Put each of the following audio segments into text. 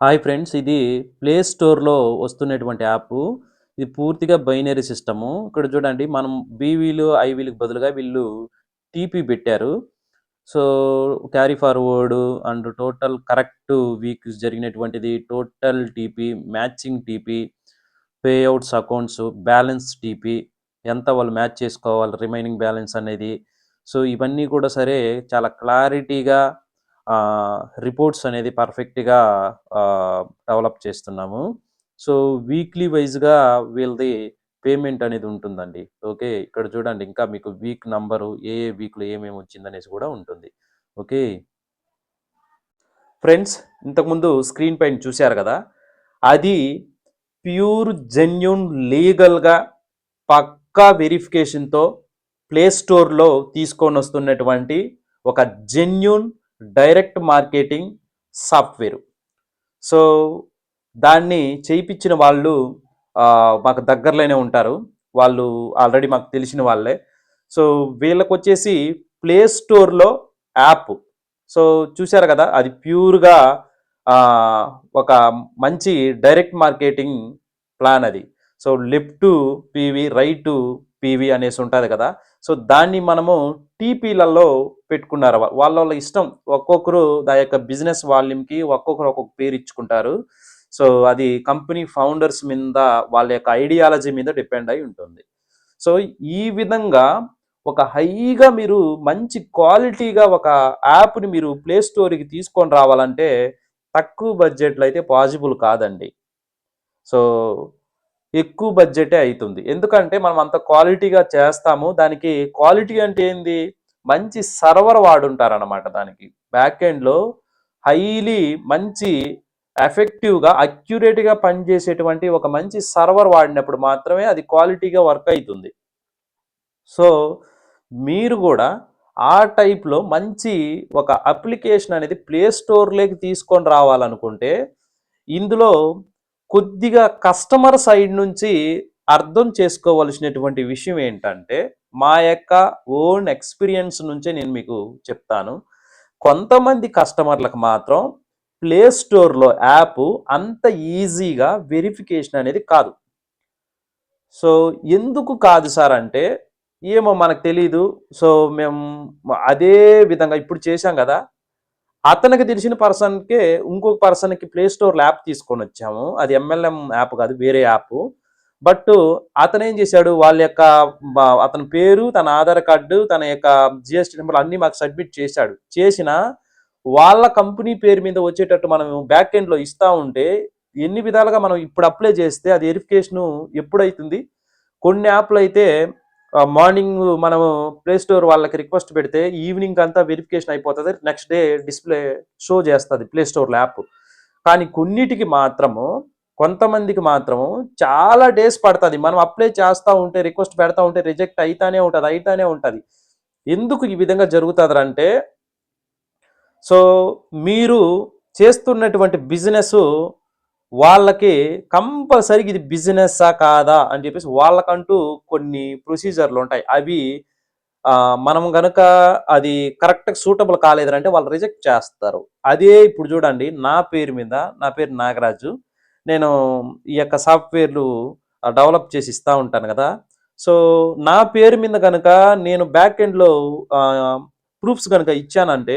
Hi friends. ఇది play స్టోర్‌లో వస్తున్నటువంటి యాపు. ఇది పూర్తిగా బైనరీ సిస్టము. ఇక్కడ చూడండి మనం బీవీలు, ఐవీలకు బదులుగా వీళ్ళు టీపీ పెట్టారు. So, carry forward and total correct week జరిగినటువంటిది, total TP, matching TP, payouts accounts, balance TP, ఎంత వాళ్ళు మ్యాచ్ చేసుకోవాలి రిమైనింగ్ బ్యాలెన్స్ అనేది. సో, ఇవన్నీ కూడా సరే చాలా క్లారిటీగా రిపోర్ట్స్ అనేది పర్ఫెక్ట్‌గా డెవలప్ చేస్తున్నాము. సో, వీక్లీ వైస్‌గా వీళ్ళది పేమెంట్ అనేది ఉంటుందండి. ఓకే. ఇక్కడ చూడండి ఇంకా మీకు వీక్ నంబరు ఏ ఏ వీక్‌లో ఏమేమి వచ్చిందనేసి కూడా ఉంటుంది. ఓకే. ఫ్రెండ్స్, ఇంతకుముందు స్క్రీన్ పైన చూశారు కదా! అది ప్యూర్ జెన్యూన్ లీగల్‌గా పక్కా వెరిఫికేషన్‌తో ప్లే స్టోర్‌లో తీసుకొనొస్తున్నటువంటి ఒక genuine direct marketing software. So, దాన్ని చేయిపిచ్చిన వాళ్ళు మాకు దగ్గరలోనే ఉంటారు. వాళ్ళు ఆల్రెడీ మాకు తెలిసిన వాళ్ళే. సో, వీళ్ళకొచ్చేసి ప్లే స్టోర్‌లో యాప్. సో, చూసారు కదా! అది ప్యూర్‌గా ఆహ్, ఒక మంచి డైరెక్ట్ మార్కెటింగ్ ప్లాన్ అది. So, left to PV, right to PV అనేసి ఉంటది కదా! సో, దాన్ని మనము టీపీలలో పెట్టుకున్నారు. వాళ్ళ వాళ్ళ ఇష్టం. ఒక్కొక్కరు దా యొక్క బిజినెస్ వాల్యూమ్‌కి ఒక్కొక్కరు ఒక్కొక్క పేరు ఇచ్చుకుంటారు. సో, అది కంపెనీ ఫౌండర్స్ మీద వాళ్ళ యొక్క ఐడియాలజీ మీద డిపెండ్ అయి ఉంటుంది. సో, ఈ విధంగా ఒక హైగా మీరు మంచి క్వాలిటీగా ఒక యాప్‌ని మీరు ప్లే స్టోర్‌కి తీసుకొని రావాలంటే తక్కువ బడ్జెట్‌లో అయితే పాసిబుల్ కాదండి. సో, ఎక్కువ బడ్జెటే అయితుంది. ఎందుకంటే మనం అంత క్వాలిటీగా చేస్తాము. దానికి క్వాలిటీ అంటే ఏంది? మంచి సర్వర్ వాడుంటారనమాట దానికి. బ్యాక్ ఎండ్‌లో హైలీ మంచి ఎఫెక్టివ్‌గా, అక్యురేట్‌గా పనిచేసేటువంటి ఒక మంచి సర్వర్ వాడినప్పుడు మాత్రమే అది క్వాలిటీగా వర్క్ అయితుంది. సో, మీరు గూడా ఆ టైప్‌లో మంచి ఒక అప్లికేషన్ అనేది ప్లే స్టోర్‌లోకి తీసుకొని రావాలనుకుంటే, ఇందులో కొద్దిగా కస్టమర్ సైడ్ నుంచి అర్థం చేసుకోవాల్సినటువంటి విషయం ఏంటంటే, మా యొక్క ఓన్ ఎక్స్‌పీరియన్స్ నుంచే నేను మీకు చెప్తాను. కొంతమంది కస్టమర్లకు మాత్రం ప్లే స్టోర్‌లో యాపు అంత ఈజీగా వెరిఫికేషన్ అనేది కాదు. సో, ఎందుకు కాదు సార్ అంటే, ఏమో మనకు తెలీదు. సో, మేము అదే విధంగా ఇప్పుడు చేశాం గదా! అతనికి తెలిసిన పర్సన్‌కే ఇంకొక పర్సన్‌కి ప్లే స్టోర్‌లో యాప్ తీసుకొనొచ్చాము. అది ఎంఎల్ఎం యాప్ కాదు, వేరే యాపు. బట్ అతనేం చేశాడు, వాళ్ళ యొక్క అతని పేరు, తన ఆధార్ కార్డు, తన యొక్క జీఎస్టీ నంబర్ అన్నీ మాకు సబ్మిట్ చేశాడు. చేసినా వాళ్ళ కంపెనీ పేరు మీద వచ్చేటట్టు మనం బ్యాక్ ఎండ్‌లో ఇస్తా ఉంటే, ఎన్ని విధాలుగా మనం ఇప్పుడు అప్లై చేస్తే అది వెరిఫికేషను ఎప్పుడైతుంది? కొన్ని యాప్‌లయితే మార్నింగ్ మనము ప్లే స్టోర్ వాళ్ళకి రిక్వెస్ట్ పెడితే ఈవినింగ్ అంతా వెరిఫికేషన్ అయిపోతది. నెక్స్ట్ డే డిస్‌ప్లే షో చేస్తది ప్లే స్టోర్‌లో యాప్. కానీ కొన్నిటికి మాత్రము కొంతమందికి మాత్రము చాలా డేస్ పడతది. మనం అప్లై చేస్తా ఉంటే, రిక్వెస్ట్ పెడతా ఉంటే రిజెక్ట్ అయితానే ఉంటది. అయితానే ఉంటది. ఎందుకు ఈ విధంగా జరుగుతదంటే, సో, మీరు చేస్తున్నటువంటి బిజినెసు వాళ్ళకి కంపల్సరీగా ఇది బిజినెస్సా? కాదా? అని చెప్పేసి వాళ్ళకంటూ కొన్ని ప్రొసీజర్‌లుంటాయి. అవి మనం గనక అది కరెక్ట్‌గా సూటబుల్ కాలేదనంటే వాళ్ళు రిజెక్ట్ చేస్తారు. అదే ఇప్పుడు చూడండి నా పేరు మీద, నా పేరు నాగరాజు. నేను ఈ యొక్క సాఫ్ట్‌వేర్‌లు డెవలప్ చేసి ఇస్తా ఉంటాను గదా! సో, నా పేరు మీద గనక నేను బ్యాక్ ఎండ్‌లో ఆహ్, ప్రూఫ్స్ గనక ఇచ్చానంటే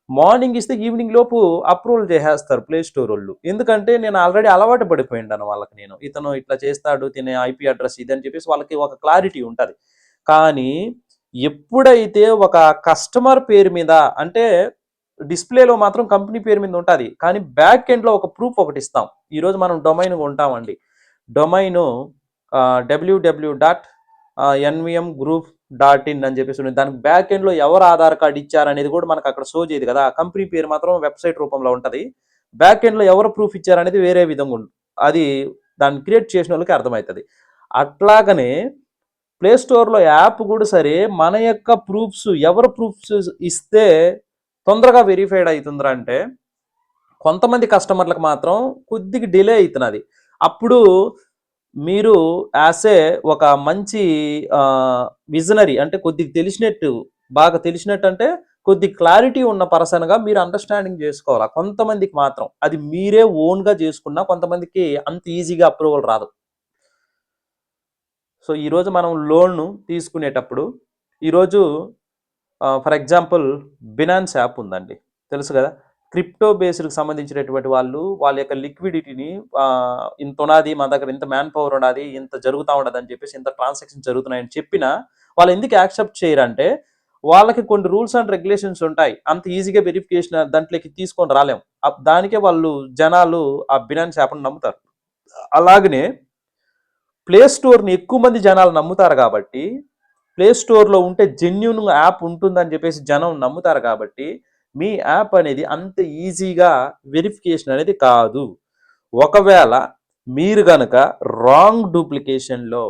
మార్నింగ్ ఇస్తే ఈవినింగ్ లోపు అప్రూవల్ చేసేస్తారు ప్లే స్టోరోళ్ళు. ఎందుకంటే నేను ఆల్రెడీ అలవాటు పడిపోయుండాను వాళ్ళకి నేను. ఇతను ఇట్లా చేస్తాడు, తినే ఐపీ అడ్రెస్ ఇదని చెప్పేసి వాళ్ళకి ఒక క్లారిటీ ఉంటది. కానీ ఎప్పుడైతే ఒక కస్టమర్ పేరు మీద అంటే డిస్‌ప్లేలో మాత్రం కంపెనీ పేరు మీద ఉంటది. కానీ బ్యాక్ ఎండ్‌లో ఒక ప్రూఫ్ ఒకటిస్తాం. ఈరోజు మనం డొమైన్ కొంటామండి. Domain WWW dot NVM group dot in అని చెప్పేసి ఉంది. దానికి బ్యాక్ ఎండ్‌లో ఎవరు ఆధార్ కార్డ్ ఇచ్చారనేది కూడా మనకు అక్కడ షో చేయదు కదా! ఆ కంపెనీ పేరు మాత్రం వెబ్‌సైట్ రూపంలో ఉంటది. బ్యాక్ ఎండ్‌లో ఎవరు ప్రూఫ్ ఇచ్చారనేది వేరే విధంగా అది దాన్ని క్రియేట్ చేసినోళ్ళకి అర్థమైతది. అట్లాగనే ప్లే స్టోర్‌లో యాప్ కూడా సరే మన యొక్క ప్రూఫ్స్ ఎవరు ప్రూఫ్స్ ఇస్తే తొందరగా వెరిఫైడ్ అయితుందిరా అంటే కొంతమంది కస్టమర్లకు మాత్రం కొద్దిగా డిలే అయితున్నది. అప్పుడు మీరు యాస్ ఏ ఒక మంచి విజనరీ అంటే కొద్దిగా తెలిసినట్టు, బాగా తెలిసినట్టంటే కొద్ది క్లారిటీ ఉన్న పర్సన్‌గా మీరు అండర్‌స్టాండింగ్ జేసుకోవాల. కొంతమందికి మాత్రం అది మీరే ఓన్‌గా జేసుకున్నా కొంతమందికి అంత ఈజీగా అప్రూవల్ రాదు. సో, ఈరోజు మనం లోన్‌ను తీసుకునేటప్పుడు ఈరోజు ఫర్ ఎగ్జాంపుల్ బినాన్స్ యాప్ ఉందండి. తెలుసు గదా! క్రిప్టో బేస్డ్‌కి సంబంధించినటువంటి వాళ్ళు వాళ్ళ యొక్క లిక్విడిటీని ఇంతున్నది మన దగ్గర ఇంత మ్యాన్ పవర్ ఉన్నది, ఇంత జరుగుతా ఉండదని చెప్పేసి, ఇంత ట్రాన్సాక్షన్స్ జరుగుతున్నాయని చెప్పినా వాళ్ళు ఎందుకు యాక్సెప్ట్ చేయరంటే, వాళ్ళకి కొన్ని రూల్స్ అండ్ రెగ్యులేషన్స్ ఉంటాయి. అంత ఈజీగా వెరిఫికేషన్ దాంట్లోకి తీసుకొని రాలేం. దానికే వాళ్ళు జనాలు ఆ బినాన్స్ యాప్‌ని నమ్ముతారు. అలాగనే ప్లే స్టోర్‌ని ఎక్కువ మంది జనాలు నమ్ముతారు గాబట్టి, ప్లే స్టోర్‌లో ఉంటే జెన్యూన్ యాప్ ఉంటుందని జెప్పేసి జనం నమ్ముతారు కాబట్టి, మీ యాప్ అనేది అంత ఈజీగా వెరిఫికేషన్ అనేది కాదు. ఒకవేళ మీరు గనక రాంగ్ డూప్లికేషన్‌లో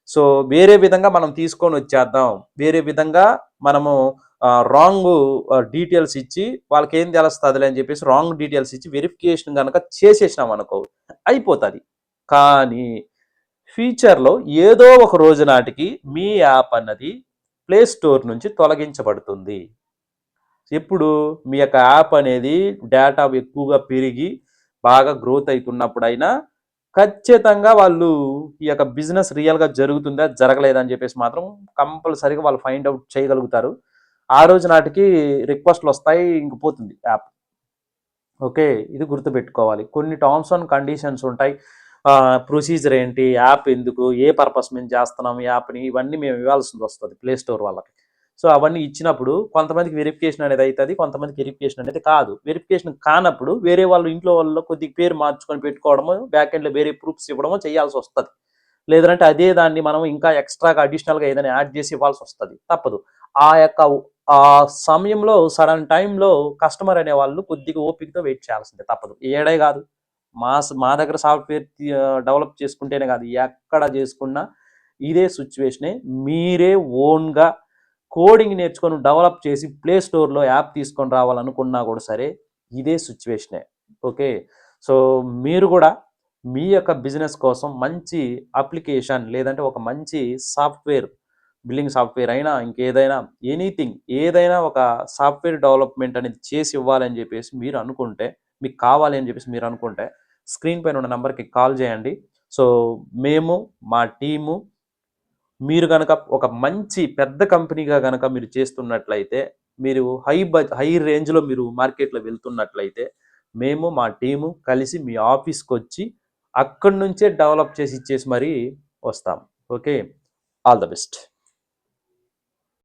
సో, వేరే విధంగా మనం తీసుకొనొచ్చేద్దాం. వేరే విధంగా మనము రాంగు డీటెయిల్స్ ఇచ్చి వాళ్ళకేం తెలుస్తదిలే అని జెప్పేసి రాంగ్ డీటెయిల్స్ ఇచ్చి వెరిఫికేషన్ గనక చేసేసినామనుకో అయిపోతది. కానీ ఫ్యూచర్‌లో ఏదో ఒక రోజు నాటికి మీ యాప్ అన్నది ప్లే స్టోర్ నుంచి తొలగించబడుతుంది. ఎప్పుడు మీ యొక్క యాప్ అనేది డేటా ఎక్కువగా పెరిగి బాగా గ్రోత్ అయితున్నప్పుడైనా ఖచ్చితంగా వాళ్ళు ఈ యొక్క బిజినెస్ రియల్‌గా జరుగుతుందా? జరగలేదా? అని చెప్పేసి మాత్రం కంపల్సరీగా వాళ్ళు ఫైండ్ ఔట్ చేయగలుగుతారు. ఆ రోజు నాటికి రిక్వెస్ట్‌లొస్తాయి. ఇంక పోతుంది యాప్. ఓకే. ఇది గుర్తుపెట్టుకోవాలి. కొన్ని టర్మ్స్ అండ్ కండిషన్స్ ఉంటాయి. ప్రొసీజర్ ఏంటి? యాప్ ఎందుకు? ఏ పర్పస్ మీద చేస్తున్నాం ఈ యాప్‌ని? ఇవన్నీ మేము ఇవ్వాల్సిందొస్తది ప్లే స్టోర్ వాళ్ళకి. సో, అవన్నీ ఇచ్చినప్పుడు కొంతమందికి వెరిఫికేషన్ అనేది అయితది. కొంతమందికి వెరిఫికేషన్ అనేది కాదు. వెరిఫికేషన్ కానప్పుడు వేరే వాళ్ళు ఇంట్లో వాళ్ళు కొద్దిగా పేరు మార్చుకొని పెట్టుకోవడమో, బ్యాక్ ఎండ్‌లో వేరే ప్రూఫ్స్ ఇవ్వడమో చేయాల్సొస్తది. లేదంటే అదే దాన్ని మనం ఇంకా ఎక్స్‌ట్రాగా అడిషనల్‌గా ఏదైనా యాడ్ చేసి ఇవ్వాల్సొస్తది. తప్పదు. ఆ యొక్క ఆ సమయంలో సడన్ టైమ్‌లో కస్టమర్ అనేవాళ్ళు కొద్దిగా ఓపికతో వెయిట్ చేయాల్సిందే తప్పదు. ఈడే గాదు. మా దగ్గర సాఫ్ట్‌వేర్ డెవలప్ చేసుకుంటేనే గాదు. ఎక్కడ చేసుకున్నా ఇదే సిట్యుయేషనే. మీరే ఓన్‌గా కోడింగ్ నేర్చుకొని డెవలప్ చేసి ప్లే స్టోర్‌లో యాప్ తీసుకొని రావాలనుకున్నా గూడా సరే, ఇదే సిట్యుయేషనే. ఓకే. సో, మీరు గూడా మీ యొక్క బిజినెస్ కోసం మంచి అప్లికేషన్ లేదంటే ఒక మంచి సాఫ్ట్‌వేర్ బిల్లింగ్ సాఫ్ట్‌వేర్ అయినా, ఇంకేదైనా ఎనీథింగ్ ఏదైనా ఒక సాఫ్ట్‌వేర్ డెవలప్‌మెంట్ అనేది చేసి ఇవ్వాలని జెప్పేసి మీరు అనుకుంటే, మీకు కావాలి అని జెప్పేసి మీరు అనుకుంటే, స్క్రీన్ పైన ఉన్న నంబర్‌కి కాల్ చేయండి. సో, మేము, మా టీము మీరు గనక ఒక మంచి పెద్ద కంపెనీగా గనక మీరు చేస్తున్నట్లయితే, మీరు హై రేంజ్‌లో మీరు మార్కెట్‌లో వెళ్తున్నట్లయితే, మేము మా టీము కలిసి మీ ఆఫీస్‌కొచ్చి, అక్కడి నుంచే డెవలప్ చేసి ఇచ్చేసి మరీ వస్తాం. ఓకే. All the best.